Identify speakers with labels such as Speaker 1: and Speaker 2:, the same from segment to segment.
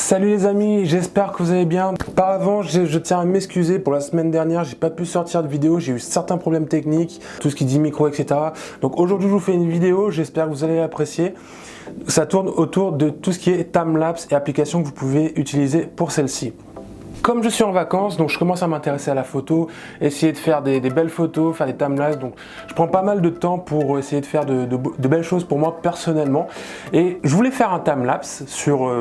Speaker 1: Salut les amis, j'espère que vous allez bien. Par avant, je tiens à m'excuser pour la semaine dernière, j'ai pas pu sortir de vidéo, j'ai eu certains problèmes techniques, tout ce qui dit micro, etc. Donc aujourd'hui, je vous fais une vidéo, j'espère que vous allez l'apprécier. Ça tourne autour de tout ce qui est timelapse et applications que vous pouvez utiliser pour celle-ci. Comme je suis en vacances, donc je commence à m'intéresser à la photo, essayer de faire des belles photos, faire des timelapses. Donc je prends pas mal de temps pour essayer de faire de belles choses pour moi personnellement. Et je voulais faire un timelapse sur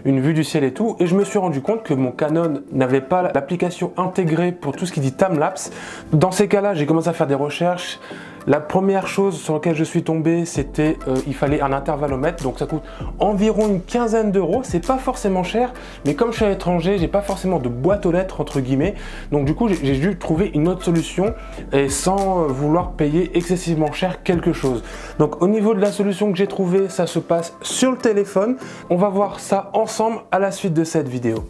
Speaker 1: une vue du ciel et tout. Et je me suis rendu compte que mon Canon n'avait pas l'application intégrée pour tout ce qui dit timelapse. Dans ces cas-là, j'ai commencé à faire des recherches. La première chose sur laquelle je suis tombé, c'était il fallait un intervallomètre, donc ça coûte environ une quinzaine d'euros. C'est pas forcément cher, mais comme je suis à l'étranger, j'ai pas forcément de boîte aux lettres entre guillemets. Donc du coup, j'ai dû trouver une autre solution et sans vouloir payer excessivement cher quelque chose. Donc au niveau de la solution que j'ai trouvée, ça se passe sur le téléphone. On va voir ça ensemble à la suite de cette vidéo.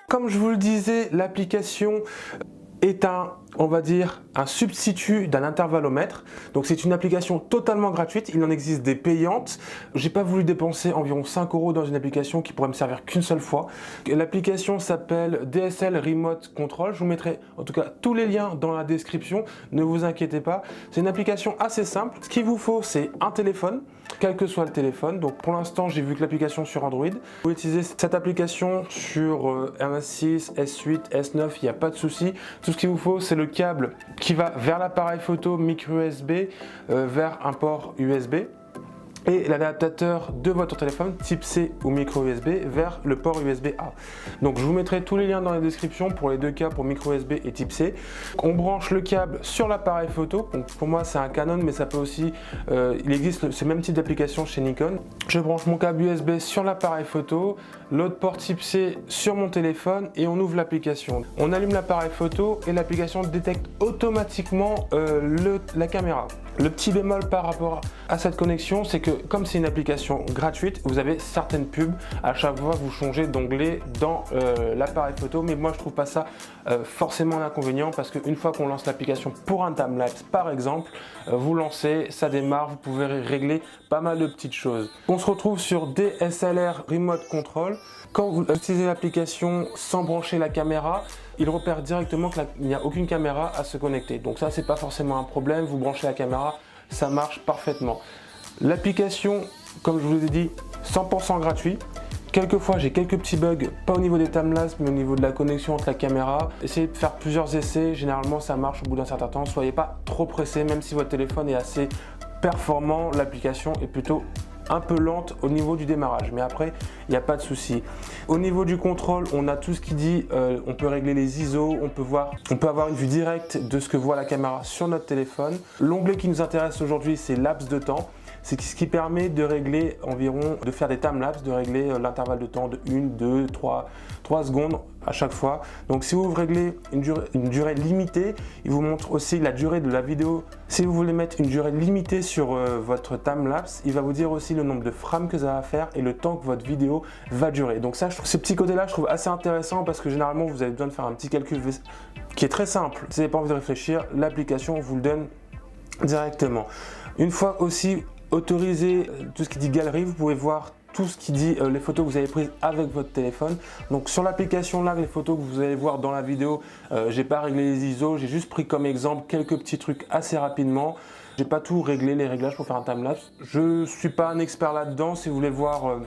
Speaker 1: Comme je vous le disais, l'application est on va dire, un substitut d'un intervallomètre. Donc c'est une application totalement gratuite, il en existe des payantes. J'ai pas voulu dépenser environ 5 € dans une application qui pourrait me servir qu'une seule fois. L'application s'appelle DSL Remote Control. Je vous mettrai en tout cas tous les liens dans la description, ne vous inquiétez pas. C'est une application assez simple. Ce qu'il vous faut, c'est un téléphone, quel que soit le téléphone. Donc pour l'instant, j'ai vu que l'application sur Android. Vous pouvez utiliser cette application sur S6, S8, S9, il n'y a pas de souci. Tout ce qu'il vous faut, c'est le câble qui va vers l'appareil photo micro USB vers un port USB et l'adaptateur de votre téléphone type C ou micro USB vers le port USB A. Donc je vous mettrai tous les liens dans la description pour les deux cas, pour micro USB et type C. On branche le câble sur l'appareil photo. Donc pour moi c'est un Canon, mais ça peut aussi, il existe ce même type d'application chez Nikon. Je branche mon câble USB sur l'appareil photo, l'autre port type C sur mon téléphone et on ouvre l'application. On allume l'appareil photo et l'application détecte automatiquement la caméra. Le petit bémol par rapport à cette connexion, c'est que comme c'est une application gratuite, vous avez certaines pubs. À chaque fois, vous changez d'onglet dans l'appareil photo. Mais moi, je trouve pas ça forcément un inconvénient parce qu'une fois qu'on lance l'application pour un timelapse, par exemple, vous lancez, ça démarre, vous pouvez régler pas mal de petites choses. On se retrouve sur DSLR Remote Control. Quand vous utilisez l'application sans brancher la caméra, il repère directement qu'il n'y a aucune caméra à se connecter. Donc ça, c'est pas forcément un problème. Vous branchez la caméra, ça marche parfaitement. L'application, comme je vous l'ai dit, 100% gratuit. Quelquefois, j'ai quelques petits bugs, pas au niveau des timelapses, mais au niveau de la connexion entre la caméra. Essayez de faire plusieurs essais. Généralement, ça marche au bout d'un certain temps. Soyez pas trop pressé, même si votre téléphone est assez performant. L'application est plutôt un peu lente au niveau du démarrage, mais après il n'y a pas de souci. Au niveau du contrôle, on a tout ce qui dit, on peut régler les ISO, on peut avoir une vue directe de ce que voit la caméra sur notre téléphone. L'onglet qui nous intéresse aujourd'hui, c'est laps de temps. C'est ce qui permet de régler de faire des timelapses, de régler l'intervalle de temps de 1, 2, 3 secondes à chaque fois. Donc si vous réglez une durée limitée, il vous montre aussi la durée de la vidéo. Si vous voulez mettre une durée limitée sur votre timelapse, il va vous dire aussi le nombre de frames que ça va faire et le temps que votre vidéo va durer. Donc ça, ce petit côté-là, je trouve assez intéressant parce que généralement, vous avez besoin de faire un petit calcul qui est très simple. Si vous n'avez pas envie de réfléchir, l'application vous le donne directement. Une fois aussi autorisé tout ce qui dit galerie, vous pouvez voir tout ce qui dit les photos que vous avez prises avec votre téléphone. Donc sur l'application là, les photos que vous allez voir dans la vidéo, j'ai pas réglé les ISO, j'ai juste pris comme exemple quelques petits trucs assez rapidement. J'ai pas tout réglé les réglages pour faire un timelapse. Je suis pas un expert là-dedans. Si vous voulez voir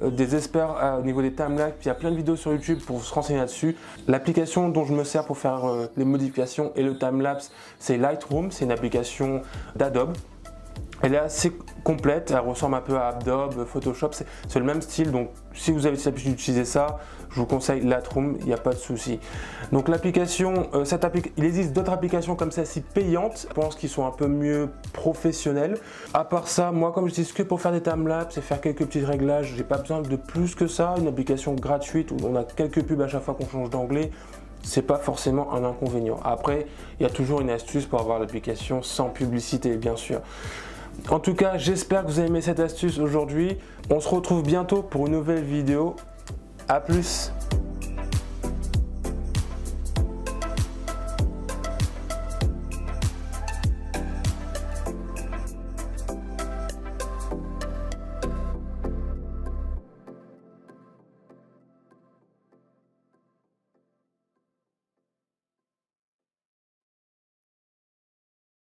Speaker 1: des experts au niveau des timelapses, il y a plein de vidéos sur YouTube pour se renseigner là-dessus. L'application dont je me sers pour faire les modifications et le timelapse, c'est Lightroom, c'est une application d'Adobe. Elle est assez complète, elle ressemble un peu à Adobe, Photoshop, c'est le même style. Donc si vous avez l'habitude d'utiliser ça, je vous conseille Lightroom, il n'y a pas de souci. Donc l'application, il existe d'autres applications comme celle-ci payantes, je pense qu'ils sont un peu mieux professionnels. À part ça, moi comme je dis que pour faire des timelapses et faire quelques petits réglages, j'ai pas besoin de plus que ça. Une application gratuite où on a quelques pubs à chaque fois qu'on change d'anglais, c'est pas forcément un inconvénient. Après, il y a toujours une astuce pour avoir l'application sans publicité, bien sûr. En tout cas, j'espère que vous avez aimé cette astuce aujourd'hui. On se retrouve bientôt pour une nouvelle vidéo. À plus.